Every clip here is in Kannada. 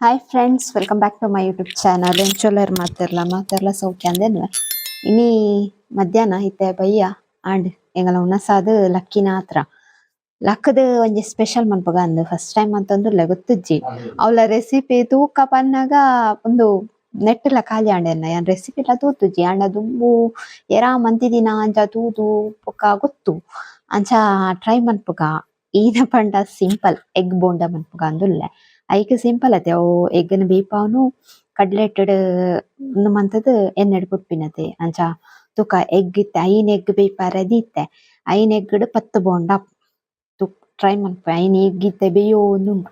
Hi friends, welcome back to my YouTube channel. ಎಂಚೊಲ್ಲರ್ ಮಾತೆರ್ಲ ಸೌಖ್ಯ ಅಂದೇನು ಇನಿ ಮಧ್ಯಾಹ್ನ ಇತ್ತೆ ಬಯ್ಯ ಆಂಡ್ ಎಂಗಲ ಉನಸಾದ್ ಲಕ್ಕಿನ ಹತ್ರ ಲಕ್ಕದ ಒಂಜಿ ಸ್ಪೆಷಲ್ ಮನ್ಪಗ ಅಂದ್ ಫಸ್ಟ್ ಟೈಮ್ ಅಂತಂದುಲ್ಲೆ ಗೊತ್ತಿಜ್ಜಿ ಅವಳ ರೆಸಿಪಿ ತೂಕ ಪನ್ನಾಗ ಒಂದು ನೆಟ್ಟಲ ಖಾಲಿ ಆಂಡೆನ ಯಾನ್ ರೆಸಿಪಿ ಎಲ್ಲ ತೂತುಜ್ಜಿ ಆಂಡ ದುಂಬು ಎರಾ ಮಂತಿದಿನ ಅಂಚ ತೂದು ಪೊಕ್ಕ ಗೊತ್ತು ಅಂಚ ಟ್ರೈ ಮನ್ಪುಗ ಈನ ಪಂಡ ಸಿಂಪಲ್ ಎಗ್ ಬೋಂಡ ಮನ್ಪುಗ ಅಂದುಲ್ಲೆ ಐಕ್ ಸಿಂಪಲ್ ಅತೆ ಅವು ಎಗ್ಗನ್ ಬೀಪಾವುನು ಕಡ್ಲೆಟ್ ಉಂದು ಮಂತದ್ ಎಣ್ಣೆಡ್ ಪುಟ್ಪಿನತೆ ಅಂಚ ತುಕ ಎಗ್ ಇತ್ತೆ ಐನ್ ಎಗ್ ಬೀಪಾರೆ ದೀತೆ ಐನ್ ಎಗ್ಗ್ಡ್ 10 ಬೋಂಡ ಟ್ರೈ ಮನ್ಪೆ ಐನ್ ಎಗ್ ಇತ್ತೆ ಬೇಯೋಂದುಂಡು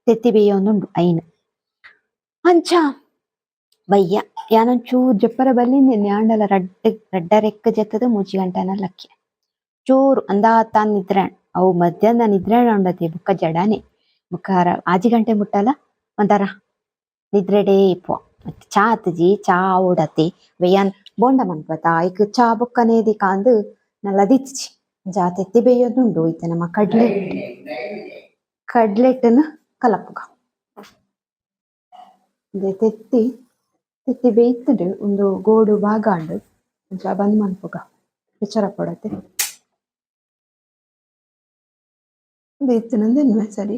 ತೆತ್ತಿ ಬೇಯೋಂದುಂಡು ಐನ್ ಅಂಚ ಬಯ್ಯ ಯಾನೊಂಚೂರು ಜಪ್ಪರ ಬಲ್ಲಿಂದಿನ್ನೆ ಆಂಡಲ ರಡ್ಡರೆಕ್ಕ ಜೆತ್ತದ ಮೂಜಿ ಗಂಟೆನ ಲಕ್ಕಿ ಚೂರು ಅಂದಾತಾನ್ ನಿದ್ರೆಣ್ ಅವು ಮಧ್ಯಾಹ್ನ ನಿದ್ರೆಣ ಉಂಡತಿ ಬುಕ್ಕ ಜಡನೆ ಬುಕ್ಕ ಆಜಿ ಗಂಟೆ ಮುಟ್ಟಲ ಒಂಥರ ನಿದ್ರೆಡೇ ಇಪ್ಪುವ ಚಾ ಅತ್ತಜಿ ಚಾ ಓಡತಿ ಬೇಯನ್ ಬೋಂಡ ಮನ್ಪತ ಐಕ್ ಚಾ ಬುಕ್ಕನೇದಿ ಕಾಂದ್ ನಲ್ಲ ದಿತ್ಜಿ ಜಾತ್ ಎತ್ತಿ ಬೇಯೋದುಂಡು ಇತ್ತೆ ನಮ್ಮ ಕಡ್ಲೆಟ್ನ ಕಲಪುಗ ತೆತ್ತಿ ಬೇಯ್ತುಂಡು ಒಂದು ಗೋಡು ಬಾಗಾಂಡ್ ಅಂಚ ಬಂದ್ ಮನ್ಪುಗ ಎಚ್ಚರ ಪಡತೆ ಬೇಯ್ತುನಂದೆನ್ವೆ ಸರಿ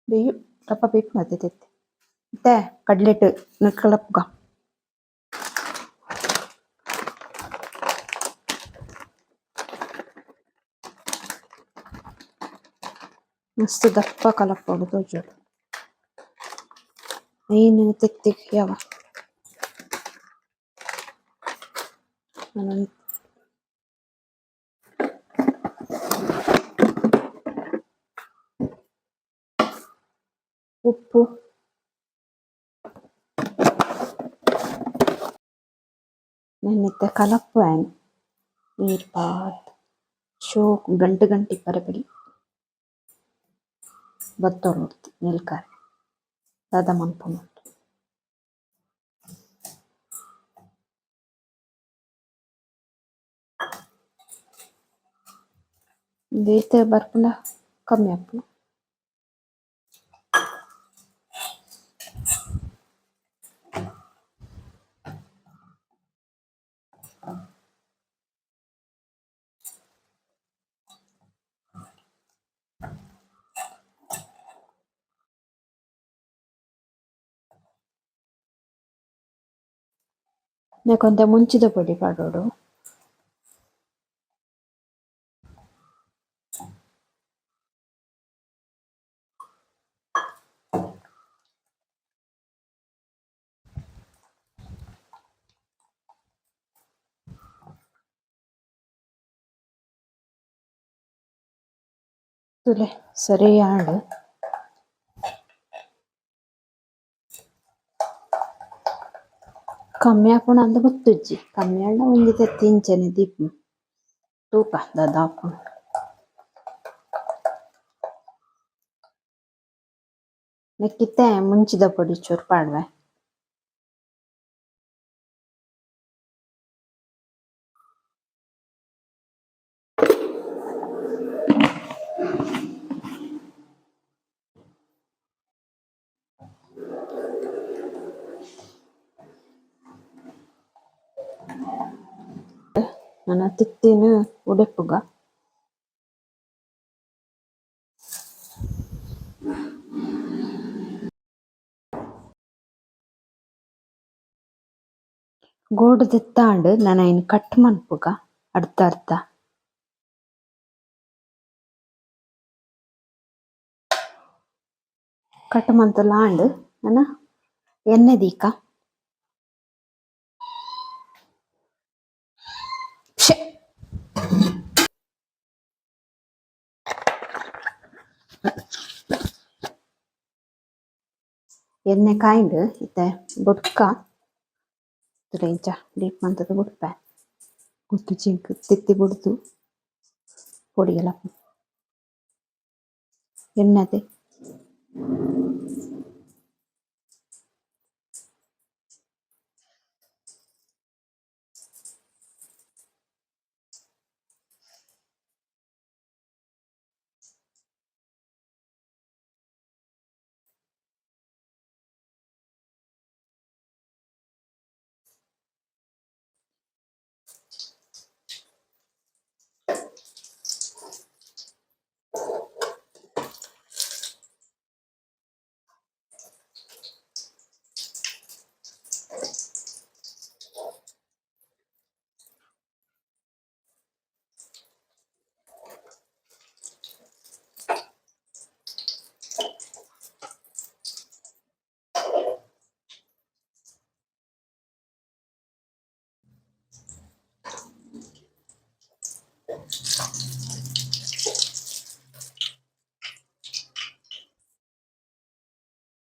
ಬೇಯು ಕಪ್ಪ ಬೇಕು ಮತ್ತೆ ತೆತ್ತಿ ಮತ್ತೆ ಕಡ್ಲೆಟ್ ಕಲಪುಗ ಮಸ್ತ್ ದಪ್ಪ ಕಲಪೊಡು ತೋಜುಂಡು ಐನ್ ತೆತ್ತಿ ಯಾವ ಉಪ್ಪು ನೆನ್ನೆತ್ತೆ ಕಲಪುವೆನ್ ನೀರ್ ಪಾತ್ ಶೋ ಗಂಟು ಇಪ್ಪರೆ ಬಲಿ ಬತ್ತೋರು ನೋಡ್ತಿ ನಿಲ್ಕಾರೆ ದಾದ ಮನ್ಪುನು ಬೇಯ್ತೆ ಬರ್ಪುಂಡ ಕಮ್ಮಿ ಆಪುನು ನೆಕೊಂತೆ ಮುಂಚಿದ ಪೊಡಿ ಪಾಡೋಡು ತುಲೆ ಸರಿ ಆಂಡ್ ಕಮ್ಮಿ ಆಪುಂಡು ಅಂದ್ ಗೊತ್ತಿಜ್ಜಿ ಕಮ್ಮಿ ಆಂಡ ಒಂಜಿ ತೆತ್ತಿ ಇಂಚನೆ ದೀಪುನು ತೂಕ ದಾದ ಆಪುಂಡು ನೆಕ್ಕಿತ್ತೆ ಮುಂಚಿದ ಪೊಡಿ ಚೂರು ಪಾಡ್ವೆ ನನ್ನ ತಿತ್ತಿನ ಉಡೆಪ್ಪುಗ ಗೋಡು ತೆತ್ತಾಂಡ್ ನಾನು ಐನ್ ಕಟ್ ಮನ್ಪುಗ ಅರ್ಧ ಅರ್ಧ ಕಟ್ ಮಂತುಲಾಂಡ್ ನಾನು ಎಣ್ಣೆ ದೀಕ ಎಣ್ಣೆ ಕಾಯಿಂಡ್ ಇತ್ತೆ ಬೊಡ್ಕ ಇಂಚ ಡೀಪ್ ಮಂತದ ಬುಡ್ಪೆ ಗುತ್ತು ಚಿಂಕ್ ತಿತ್ತಿ ಬುಡ್ದು ಪೊಡಿಗೆಲ ಎಣ್ಣೆದೆ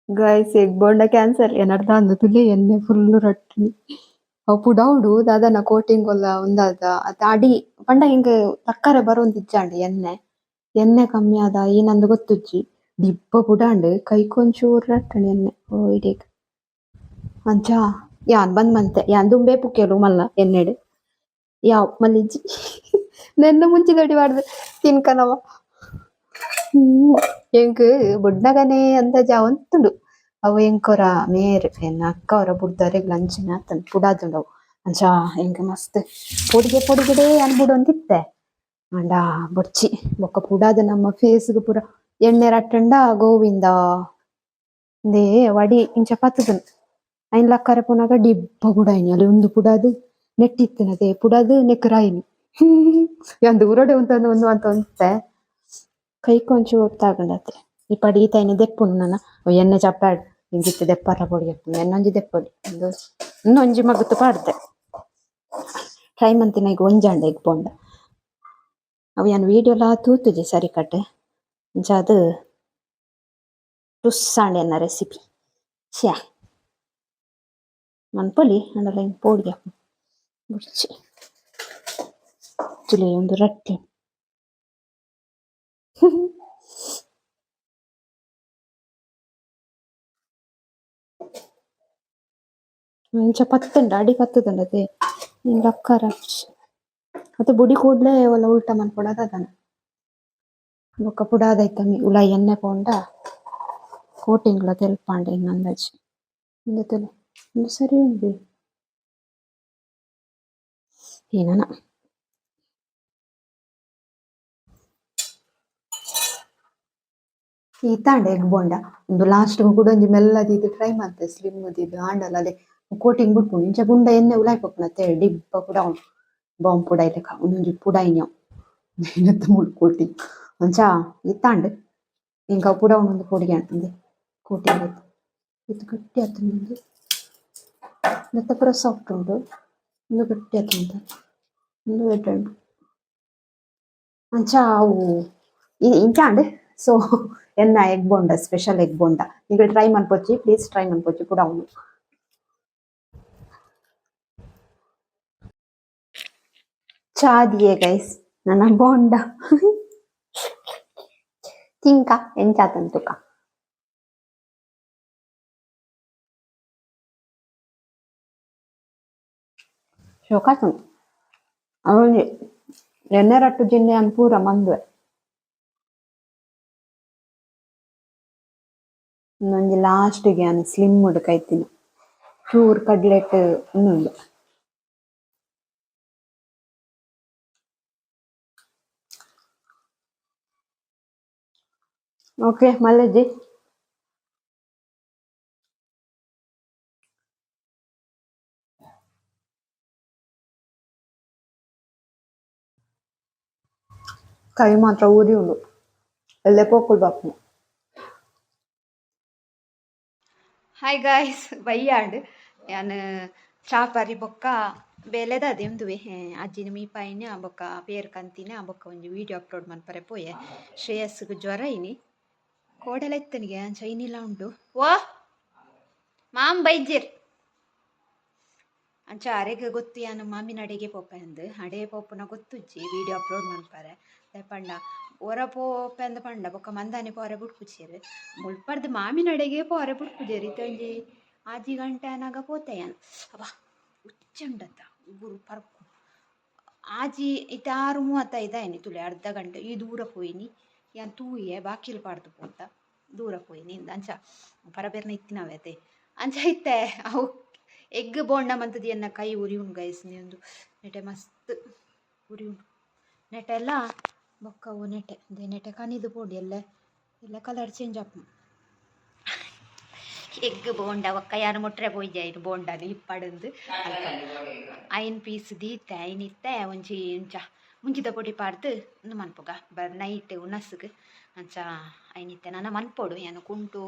ಗೈಸ್ ಎಗ್ ಬೋಂಡ ಕ್ಯಾನ್ಸರ್ ಏನರ್ಥ ಅಂದು ಎಣ್ಣೆ ಫುಲ್ ರಟ್ಟಿ ಅವು ಪುಡ ಉಂಡು ದಾದನ ಕೋಟಿಂಗ್ ಒಲ್ಲ ಉಂದಾದ ಅತ್ತ ಅಡಿ ಪಂಡ ಹಿಂಗ್ ತಕ್ಕರೆ ಬರೋಂದು ಇಜ್ಜಾಂಡು ಎಣ್ಣೆ ಕಮ್ಮಿ ಆದ ಏನಂದು ಗೊತ್ತುಜ್ಜಿ ದಿಬ್ಬ ಪುಡಾಂಡು ಕೈಕೊಂಚೂರು ರಟ್ಟಣಿ ಎಣ್ಣೆ ಓ ಇಡೀಕ್ ಅಂಚ ಯಾನ್ ಬಂದ್ ಮಂತೆ ಯಾನ್ ದುಂಬೆ ಪುಕ್ಕೆಲು ಮಲ್ಲ ಎಣ್ಣೆಡು ಯಾವ್ ಮಲ್ಲಿಜ್ಜಿ ನೆನ್ನ ಮುಂಚಿ ದೊಡ್ಡಿ ಮಾಡ್ದು ತಿನ್ಕನವ ಎಂಕ್ ಬೊಡ್ನಗನೆ ಅಂತ ಜಾವಂತುಂಡು ಅವು ಎಂಕೊರ ಮೇರ್ ಎನ್ನ ಅಕ್ಕ ಅವರ ಬುಡ್ದರೆಗ್ ಲಂಚನ ಆತನ್ ಪುಡಾದುಂಡವು ಅಂಚ ಎಂಕ್ ಮಸ್ತ್ ಪೊಡಿಗೆಡೆ ಅನ್ಬಿಡು ಅಂತಿತ್ತೆ ಅಂಡ ಬೊಡ್ಚಿ ಬೊಕ್ಕ ಪುಡಾದ ನಮ್ಮ ಫೇಸ್ಗ್ ಪೂರ ಎಣ್ಣೆ ರಟ್ಟಂಡ ಗೋವಿಂದ ದೇ ವಡಿ ಇಂಚ ಪತ್ತದನ್ ಐನ್ ಲಕ್ಕರೆ ಪುನಗ ಡಿಬ್ಬ ಪುಡಾಯಿನಿ ಅಲ್ಲಿ ಒಂದು ಪುಡಾದು ನೆಟ್ಟಿತ್ತಿನದೆ ಪುಡಾದು ನೆಕ್ಕರಾಯಿನಿ ಒಂದು ಊರಡೆ ಒಂದು ಅಂತ ಒಂತೆ ಕೈ ಕೊಂಚು ಗೊತ್ತಾಗಂಡತ್ತೆ ಈ ಪಡಿ ಈತೈನೆ ದೆಪ್ಪುನು ನನ್ನ ಎಣ್ಣೆ ಚಪ್ಪಾಡ್ ಹಿಂಗಿತ್ತು ದೆಪ್ಪರ ಪೊಡಿ ಎನ್ನೊಂಜಿ ದೆಪ್ಪೊಡಿ ಇನ್ನೊಂಜಿ ಮಗತ್ತು ಪಾಡ್ದೆ ಟ್ರೈ ಮಂತಿನ ಈಗ ಒಂಜಾಂಡ ಎಗ್ ಬೋಂಡ ಅವು ಏನು ವೀಡಿಯೋಲ ತೂತುಜಿ ಸರಿ ಕಟ್ಟೆ ಅಂಚ ಅದು ಟುಸ್ಸಾಂಡ್ ಎನ್ನ ರೆಸಿಪಿ ಶ್ಯಾ ಮನ್ಪೊಲಿ ಅಂಡಲ ಹಿಂಗೆ ಪೋಡಿಗೆ ಬುಡ್ಚಿ ತುಲೆ ಒಂದು ರಟ್ಟಿ ಇಂಚ ಪತ್ತುಂಡ ಅಡಿ ಪತ್ತುಂಡ ಅದೇ ನಿಂಗೆ ಅಕ್ಕಾರ ಮತ್ತೆ ಬುಡಿ ಕೂಡ್ಲೆ ಒಲ್ಲ ಉಲ್ಟ ಮನ್ಪೊಡದ ಅದನ ಬೊಕ್ಕ ಪುಡಾದೈತಮ್ಮಿ ಉಲ ಎಣ್ಣೆ ಪೋಂಡ ಕೋಟಿಂಗ್ಲ ತೆಲ್ಪಾಂಡೆ ಹಿಂಗೆ ಅಂದಾಜಿ ಇಂದ ತಲೆ ಇಂದು ಸರಿ ಉಂಡು ಏನನ ಈತಾಂಡೆ ಎಗ್ ಬೋಂಡ ಒಂದು ಲಾಸ್ಟ್ ಕೂಡ ಒಂಜಿ ಮೆಲ್ಲದಿದ್ದು ಟ್ರೈ ಮಾಡ್ತೆ ಸ್ಲಿಮ್ ದಿದ್ದು ಆಂಡಲ ಅದೇ ಕೋಟಿಂಗ್ ಬಿಟ್ಪುಂಡು ಇಂಚ ಗುಂಡ ಎಣ್ಣೆ ಉಲಾಯ್ ಪಪ್ಪುನತ್ತೆ ಡಿಬ್ಬ ಪುಡ ಉಂಡು ಬಾಂಬ್ ಪುಡ ಇಲ್ಲಕ ಒಂದೊಂಜಿ ಪುಡಾಯಿನ್ಯಾವ್ ನೆತ್ತ ಮುಳು ಕೋಟಿಂಗ್ ಅಂಚ ಇತ್ತಾಂಡ್ ಇಂಕ ಪುಡ ಉಂಡು ಪೊಡಿಗೆ ಅಂಟಂದೆ ಕೋಟಿಂಗ್ ಇದು ಗಟ್ಟಿ ಆತಂದು ನೆತ್ತ ಪುರ ಸಾಫ್ಟ್ ಉಂಡು ಒಂದು ಗಟ್ಟಿ ಆತಂತ ಒಂದು ವೆಟ್ ಉಂಡು ಅಂಚ ಅವು ಇಂಚಾಂಡ್ ಸೊ ಎನ್ನ egg bonda special egg bonda ಈಗ ಟ್ರೈ ಮನ್ಪೊಚ್ಚಿ ಪ್ಲೀಸ್ ಟ್ರೈ ಮನ್ಪೊಚ್ಚಿ ಪುಡ ಉಂಡು ಚಾದಿಯೇ ಗೈಸ್ ನನ್ನ ಬೋಂಡ ತಿಂಕ ಎಂಚಾತಂತುಕ ಶೋಕಾತು ಅವಳಿ ಎಣ್ಣೆ ರಟ್ಟು ಜಿನ್ನೆ ಅನ್ ಪೂರ ಮಂದುವೆ ಇನ್ನೊಂದು ಲಾಸ್ಟ್ಗೆ ಅನ್ ಸ್ಲಿಮ್ ಉಡ್ಕೈತಿನ ಚೂರ್ ಕಡ್ಲೆಟ್ ಇನ್ನೊಂದು ಓಕೆ ಮಲ್ಲಜ್ಜಿ ಕೈ ಮಾತ್ರ ಊರಿ ಉಂಡು ಎಲ್ಲೇ ಪೋಕುಲ್ ಬಾಪು ಹಾಯ್ ಗಾಯ್ಸ್ ಬಯ್ಯಾಡ್ ಯಾನ್ ಚಾಪರಿ ಬೊಕ್ಕ ಬೇಲೆದ ಅದೇ ಉಂದುವೆ ಅಜ್ಜಿನ ಮೀಪಾಯಿನ ಬೊಕ್ಕ ಪೇರ್ ಕಂತಿನ ಬೊಕ್ಕ ಒಂಜಿ ವಿಡಿಯೋ ಅಪ್ಲೋಡ್ ಮನ್ಪರೆ ಪೋಯೆ ಶ್ರೇಯಸ್ಗ್ ಜ್ವರ ಇನಿ ಕೋಡೆಲ ಎತ್ತನಿಗೆ ಅಂಚ ಇನ್ನಿಲ್ಲ ಉಂಟು ಓ ಮಾಮ್ ಬೈಜ್ಜಿರ್ ಅಂಚ ಅರೆಗೆ ಗೊತ್ತು ಯಾನು ಮಾಮಿನ ಅಡೆಗೆ ಪೋಪೆ ಅಂದು ಅಡೆ ಪೋಪುನ ಗೊತ್ತುಜ್ಜಿ ವಿಡಿಯೋ ಅಪ್ಲೋಡ್ ಮನ್ಪರೆ ಪಂಡ ಒರ ಪೋಪೆ ಅಂದ ಪಂಡ ಬೊಕ್ಕ ಮಂದಾನೆ ಪೋರೆ ಬುಡ್ಪುಜೇರು ಮುಳ್ಪರ್ದು ಮಾಮಿನ ಅಡೆಗೆ ಪೋರೆ ಬುಡ್ಪುಜೇರು ಇತ್ತೊಂಜಿ ಆಜಿ ಗಂಟೆ ಅನಾಗ ಪೋತೆಯಾನ್ ಅವ ಉಚ್ಚಂಡತ್ತ ಗುರು ಪರ್ಕು ಆಜಿ ಇತ್ತ 6:35 ಆಯ್ನಿ ತುಲೆ ಅರ್ಧ ಗಂಟೆ ಈ ದೂರ ಪೋಯಿನಿ ಯಾನ್ ತೂಯೆ ಬಾಕಿಲ್ ಪಾಡ್ದು ಪೋತ ದೂರ ಪೋಯಿನಿ ಇಂದ ಅಂಚ ಪರಬೇರ್ನ ಇತ್ತಿನವೆ ಅದೇ ಅಂಚ ಇತ್ತೆ ಅವು ಎಗ್ ಬೋಂಡ ಮಂತದಿ ಎನ್ನ ಕೈ ಉರಿ ಉಂಡು ಗೈಸ್ ಒಂದು ನೆಟೆ ಮಸ್ತ್ ಉರಿ ಉಂಡು ನೆಟೆ ಎಲ್ಲ ಬೊಕ್ಕವು ನೆಟೆ ಕನಿದು ಪೋಡಿ ಎಲ್ಲ ಕಲರ್ ಚೇಂಜ್ ಆಪು ಎಗ್ ಬೋಂಡ ಒಕ್ಕ ಯಾರು ಮುಟ್ರೆ ಪೋಯ್ದೆ ಆಯ್ತು ಬೋಂಡದು ಇಪ್ಪಡಂದು ಐನ್ ಪೀಸ್ ದೀತೆ ಐನಿತ್ತೆ ಒಂಜಿ ಇಂಚ ಮುಂಚಿದ ಪೊಡಿ ಪಾಡ್ದು ಒಂದು ಮನ್ಪುಗ ನೈಟ್ ಉಣಸ್ಗ್ ಅಂಚ ಐನಿತ್ತೆ ನನ್ನ ಮನ್ಪೊಡು ಏನು ಕುಂಟು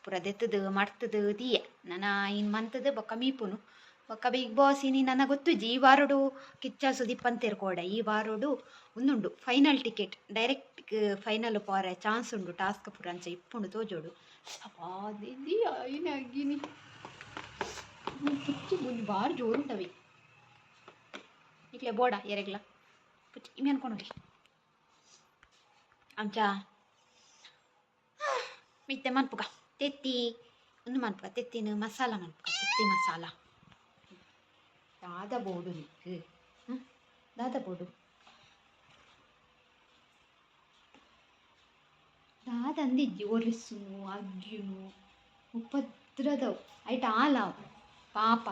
ಪೂರ ದೆತ್ತದು ಮರ್ತದು ತೀಯೆ ನನ್ನ ಇನ್ ಮಂತದು ಬೊಕ್ಕ ಮೀಪುನು ಬೊಕ್ಕ ಬಿಗ್ ಬಾಸ್ ಇನಿ ನನ್ನ ಗೊತ್ತುಜಿ ಈ ವಾರಡು ಕಿಚ್ಚ ಸುದೀಪ್ ಅಂತೇರ್ ಕೋಡ ಈ ವಾರಡು ಒಂದುಂಡು ಫೈನಲ್ ಟಿಕೆಟ್ ಡೈರೆಕ್ಟ್ ಫೈನಲ್ ಪೋರೆ ಚಾನ್ಸ್ ಉಂಡು ಟಾಸ್ಕ್ ಪೂರ ಅಂಚ ಇಪ್ಪುಂಡು ತೋಜೋಡು ಅದೇಂದಿ ಆಯ್ನ ಆಗಿನಿ ಪುಚ್ಚಿ ಮುಂದೆ ಬಾರಿ ಜೋರುಂಟವಿ ಇಕ್ಲೆ ಬೋಡ ಎರೆಗ್ಲ ಪುಚ್ಚಿ ಇಮೆ ಅನ್ಕೊಂಡಿ ಅಂಚ ಮಿತ್ತೆ ಮನ್ಪುಗ ತೆತ್ತಿ ಒಂದು ಮನ್ಪುಗ ತೆತ್ತಿನ ಮಸಾಲ ಮನ್ಪುಗ ತೆತ್ತಿ ಮಸಾಲ ದಾದ ಬೋಡು ನಿಕ್ಕು ದಾದ ಬೋಡು ದಾದಂದಿಜ್ಜಿ ಒರಿಸುನು ಅಗ್ಗಿನು ಉಪದ್ರದವು ಐಟ ಆಲಾವು ಪಾಪ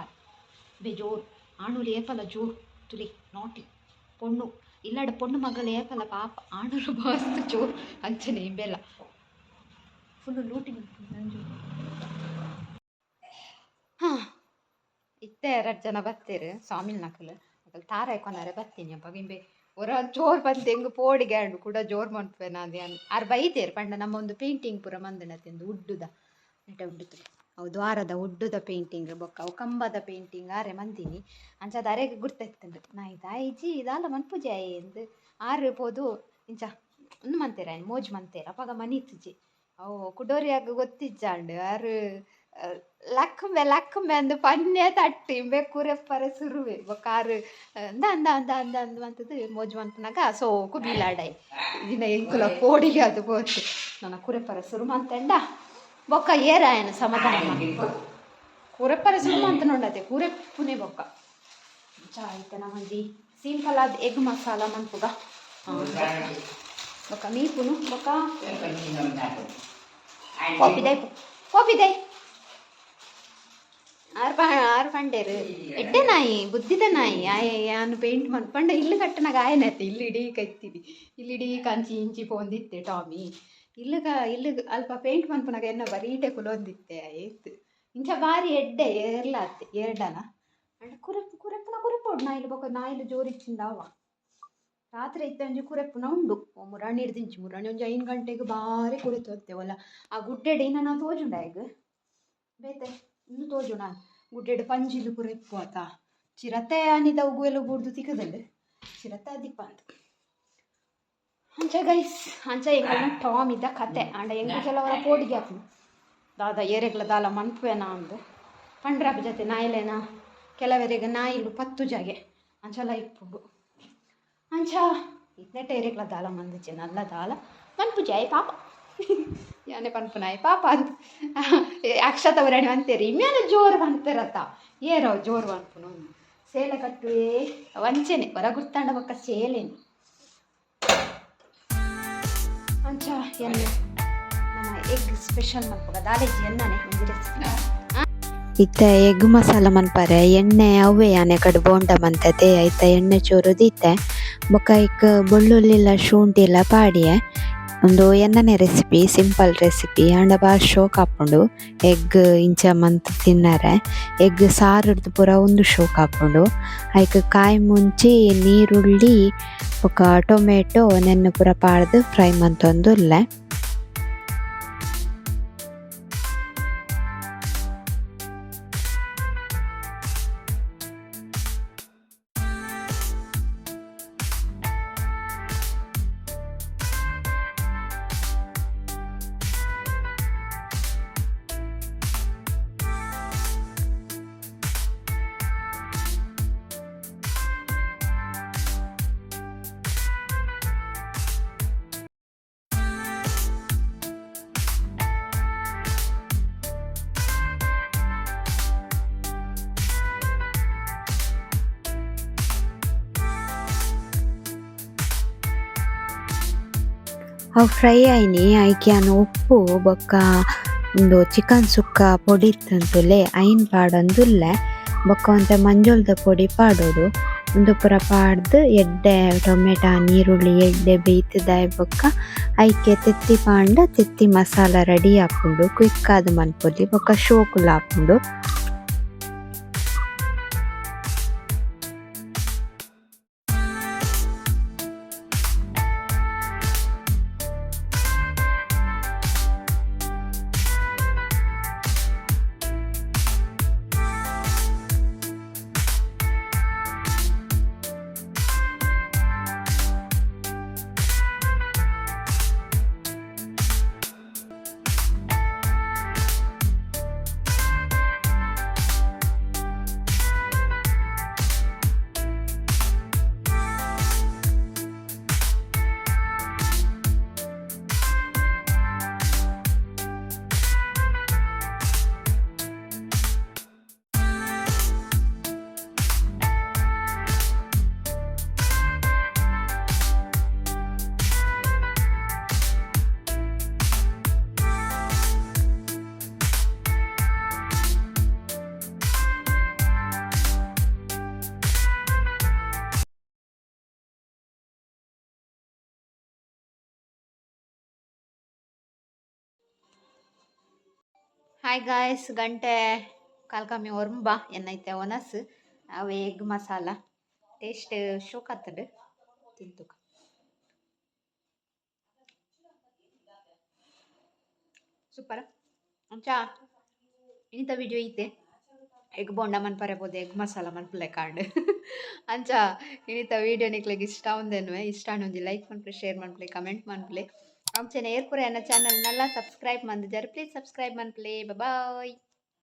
ಬೇಜೋರು ಆಣುಲು ಏಪಲ ಜೋರು ತುಲಿ ನೋಟಿ ಪೊಣ್ಣು ಇಲ್ಲಡ ಪೊಣ್ಣು ಮಗಳು ಏಪಲ ಪಾಪ ಆಣುಲು ಬಾಸ್ತು ಜೋರು ಅಂಚನೆ ಇಂಬೆಲ್ಲ ಫುಲ್ಲು ಲೂಟಿ ನಂಜು ಹಾಂ ಇತ್ತೆ 2 ಜನ ಬತ್ತೇರು ಸ್ವಾಮಿಲ್ ನಕಲು ಅಕಲ್ ತಾರಾಯ್ಕೊನಾರೆ ಬತ್ತೀನಿ ಅಪ್ಪ ಇಂಬೆ ಒರ ಜೋರು ಬಂದು ಹೆಂಗೆ ಪೋಡಿಗೆ ಆಡು ಕೂಡ ಜೋರು ಮಾಡ್ತೇವೆ ನಾನು ಆರು ಬೈತೇರು ಪಂಡ ನಮ್ಮ ಒಂದು ಪೇಂಟಿಂಗ್ ಪೂರ ಮಂದನತೆಂದು ಉಡ್ಡುದ ನೆಟ ಉಡ್ಡುತ್ತೆ ಅವು ದ್ವಾರದ ಉಡ್ಡುದ ಪೇಂಟಿಂಗ್ ಬೊಕ್ಕ ಅವು ಕಂಬದ ಪೇಂಟಿಂಗ್ ಆರೆ ಮಂದಿನಿ ಅಂಚದ ಅರೆಗೆ ಗುರ್ತೈತಂಡು ನಾ ಇದಾಯ್ಜಿ ಇದಾಲ ಮನ್ಪುಜೆ ಎಂದು ಆರು ಪೋದು ಇಂಚ ಒಂದು ಮಂತೇರ ಮೋಜು ಮಂತೇರ ಅಪ್ಪಾಗ ಮನಿತುಜಿ ಅವು ಕುಡೋರಿಯಾಗ ಗೊತ್ತಿಜ್ಜಾಂಡು ಆರು ಲಕ್ಕಂಬೆ ಅಂದು ಪನ್ನೆ ತಟ್ಟಿ ಬೆಕ್ಕೂರೆಪ್ಪರ ಸುರುವೆ ಬೊಕ್ಕಾರು ಅಂದ ಅಂದ ಅಂದ ಅಂದ ಅಂದ ಅಂತದ್ದು ಮೋಜು ಮಂತನಾಗ ಸೋಕು ಬೀಲಾಡೈ ದಿನ ಎಂಕುಲ ಕೋಡಿಗೆ ಅದು ಬೋತು ನನ್ನ ಕುರೆಪ್ಪರ ಸುರು ಮಂತಂಡ ಬೊಕ್ಕ ಏರಾಯನ ಸಮಾಧಾನ ಕುರೆಪ್ಪರ ಸುರು ಮಂತ ನೋಡತ್ತೆ ಕುರೆಪ್ಪುನೆ ಬೊಕ್ಕ ಆಯ್ತು ನಮ್ಮಂದಿ ಸಿಂಪಲ್ ಆದ ಎಗ್ ಮಸಾಲ ಮನ್ಪುಗ ಬೊಕ್ಕ ಮೀಪುನು ಬೊಕ್ಕ ಕೋಪಿದೈ ಆರು ಪಂಡೇರು ಎಡ್ಡೆ ನಾಯಿ ಬುದ್ಧಿದ ನಾಯಿ ಆನು ಪೇಂಟ್ ಮನ್ಪಂಡ ಇಲ್ಲು ಕಟ್ಟನಾಗ ಆಯನತ್ತೆ ಇಲ್ಲಿ ಇಡೀ ಕೈತಿದಿ ಇಲ್ಲಿ ಇಡೀ ಕಂಚಿ ಇಂಚಿ ಪೋಂದಿತ್ತೆ ಟಾಮಿ ಇಲ್ಲಿ ಅಲ್ಪ ಪೇಂಟ್ ಮನ್ಪನಾಗ ಎನ್ನ ಬರೀಟೆ ಕುಲೊಂದಿತ್ತೆ ಆಯ್ತು ಇಂಚ ಬಾರಿ ಎಡ್ಡೆ ಏರ್ಲಾತ್ತೆ ಎರಡನ ಅಂಡ್ ಕುರೆಪ್ಪುನ ನಾಯಿಲು ಬೊಕ್ಕ ನಾಯಿಲು ಜೋರಿಚ್ಚಿಂದಾವ ರಾತ್ರಿ ಇತ್ತಂಜಿ ಕುರೆಪ್ಪುನ ಉಂಡು ಮುರಾಣಿ ಹಿಡ್ದಿಂಚಿ ಮುರಾಣಿ ಒಂಜಿ 5 ಗಂಟೆಗೆ ಬಾರಿ ಕುರಿತೋತ್ತೇವಲ್ಲ ಆ ಗುಡ್ಡೆಡೆ ಇನ್ನ ನಾವು ತೋಜುಂಡ ಈಗ ಬೇತೆ ಇನ್ನು ತೋಜು ನಾನು ಗುಡ್ಡೆಡು ಪಂಜಿಲು ಕುರೆಪ್ಪು ಆತ ಚಿರತೆ ಅನಿದ ಉಗುವೆಲ್ಲ ಬೂಡ್ದು ತಿಕ್ಕದಲ್ಲಿ ಚಿರತೆ ದಿಪ್ಪ ಅಂತ ಅಂಚ ಗೈಸ್ ಅಂಚ ಎಂಗಲ್ನ ಟಾಮ್ ಇದ್ದ ಕತೆ ಅಂಡ ಎಂಗ ಕೆಲವರ ಪೋಡಿಗೆ ಹಾಕು ದಾದ ಏರೆಗ್ಲ ದಾಲ ಮನ್ಪುವೆನ ಅಂದು ಪಂಡ್ರಾಪ ಜೊತೆ ನಾಯಿಲೇನ ಕೆಲವರಿಗೆ ನಾಯಿಲು 10 ಜಾಗೆ ಅಂಚಲ ಇಪ್ಪುಗು ಅಂಚ ಇತ್ನೆಟ ಏರೆಗ್ಲ ದಾಲ ಮಂದಿಚ್ಚೆ ನಲ್ಲ ದಾಲ ಮನ್ಪು ಜಾಯ್ ಪಾಪ ಯಾನೆ ಪನ್ಪುನಾಯ್ ಪಾಪ ಅಂತ ಅಕ್ಷತವರಣಿ ಅಂತೇರಿ ಇಮ್ಯಾನ ಜೋರು ಬಂತರತ್ತ ಏರೋ ಜೋರು ಅನ್ಪುನು ಸೇಲೆ ಕಟ್ಟುವೆ ವಂಚನೆ ಹೊರ ಗುರ್ತಾಂಡ ಬೊಕ್ಕ ಸೇಲೆನಿ ಅಂಚ ಎಣ್ಣೆ ನಮ್ಮ ಎಗ್ ಸ್ಪೆಷಲ್ ಮನ್ಪುಗ ದಾಲೆಜ್ಜಿ ಎಣ್ಣನೆ ಒಂದು ರೆಸಿಪಿ ಇತ್ತ ಎಗ್ ಮಸಾಲ ಮನ್ಪರೆ ಎಣ್ಣೆ ಅವೇ ಆನೆ ಕಡು ಬೋಂಡ ಮಂತತೆ ಐತ ಎಣ್ಣೆ ಚೂರುದಿತ್ತೆ ಬೊಕ್ಕ ಇಕ್ಕ ಬೆಳ್ಳುಳ್ಳಿಲ ಶುಂಠಿ ಎಲ್ಲ ಪಾಡಿಯೆ ಒಂದು ಎಣ್ಣನೆ ರೆಸಿಪಿ ಸಿಂಪಲ್ ರೆಸಿಪಿ ಆಂಡ ಬಾರಿ ಶೋಕ್ ಹಾಕೊಂಡು ಎಗ್ ಇಂಚ ಮಂತ್ ತಿನ್ನರೆ ಎಗ್ ಸಾರದ್ದು ಪೂರ ಒಂದು ಶೋಕ್ ಹಾಕೊಂಡು ಐಕ್ ಕಾಯಿ ಮುಂಚಿ ನೀರುಳ್ಳಿ ಬೊಕ್ಕ ಟೊಮೆಟೊ ನೆನ್ನು ಪೂರ ಪಾಡ್ದು ಫ್ರೈ ಮಂತೊಂದುಲ್ಲೆ ಅವು ಫ್ರೈ ಆಯ್ನಿ ಐಕ್ಯಾನ ಉಪ್ಪು ಬೊಕ್ಕ ಒಂದು ಚಿಕನ್ ಸುಕ್ಕ ಪೊಡಿ ಇತ್ತಂತುಲೆ ಐನ್ ಪಾಡೊಂದುಲ್ಲೆ ಬೊಕ್ಕ ಒಂತೆ ಮಂಜೋಳದ ಪೊಡಿ ಪಾಡೋಡು ಒಂದು ಪೂರ ಪಾಡ್ದು ಎಡ್ಡೆ ಟೊಮೆಟೊ ನೀರುಳ್ಳಿ ಎಡ್ಡೆ ಬೇಯ್ತದಾಯ್ ಬೊಕ್ಕ ಐಕೆ ತೆತ್ತಿ ಪಾಂಡ ತೆತ್ತಿ ಮಸಾಲ ರೆಡಿ ಹಾಕೊಂಡು ಕ್ವಿಕ್ ಆದ ಮನ್ಪೊಲಿ ಬೊಕ್ಕ ಶೋಕುಲ ಹಾಕೊಂಡು ಹಾಯ್ ಗಾಯ್ಸ್ ಗಂಟೆ ಕಾಲ್ಕಮ್ಮಿ ಒರ್ಂಬ ಏನೈತೆ ಒನಸ್ ಅವು ಎಗ್ ಮಸಾಲ ಟೇಸ್ಟ್ ಶೋಕ್ ಆಗ್ತದೆ ತಿಂತು ಸೂಪರ್ ಅಂಚ ಇಂಥ ವಿಡಿಯೋ ಐತೆ ಎಗ್ ಬೋಂಡ ಮನ್ಪರೆ ಬೋದು ಎಗ್ ಮಸಾಲ ಮನ್ಪಲೆ ಕಾಂಡ್ ಅಂಚ ಇನ್ನಿತ ವಿಡಿಯೋ ನಿಕ್ಲೆಗ್ ಇಷ್ಟ ಒಂದೇನು ಇಷ್ಟ ಒಂದು ಲೈಕ್ ಮನ್ಪಲೆ ಶೇರ್ ಮನ್ಪಲೆ ಕಮೆಂಟ್ ಮನ್ಪಲೆ ಅಂಚನೆ ಏರ್ಪುರ ಎನ್ನ channel Nalla subscribe ಮಂದಿದ್ದಾರೆ please subscribe ಮನ್ಪಲೆ bye